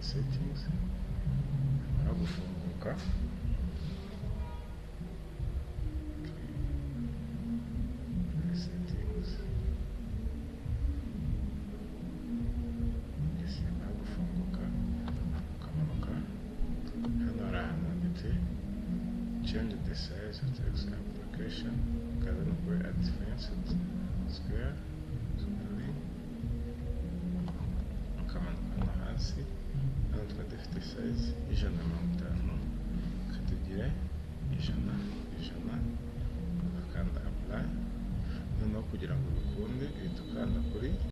settings, no gufunguka. Settings, yes, no gufunguka. Ukamanuka hano hari ahantu handitse change the size of text application, ukaza no kuri advanced square scaling, ukamanuka hano hasi. Hano tukaba dufite size 150, katugire 100, ukakanda apply. Noneho kugira ngo bikunde uhita ukanda kuri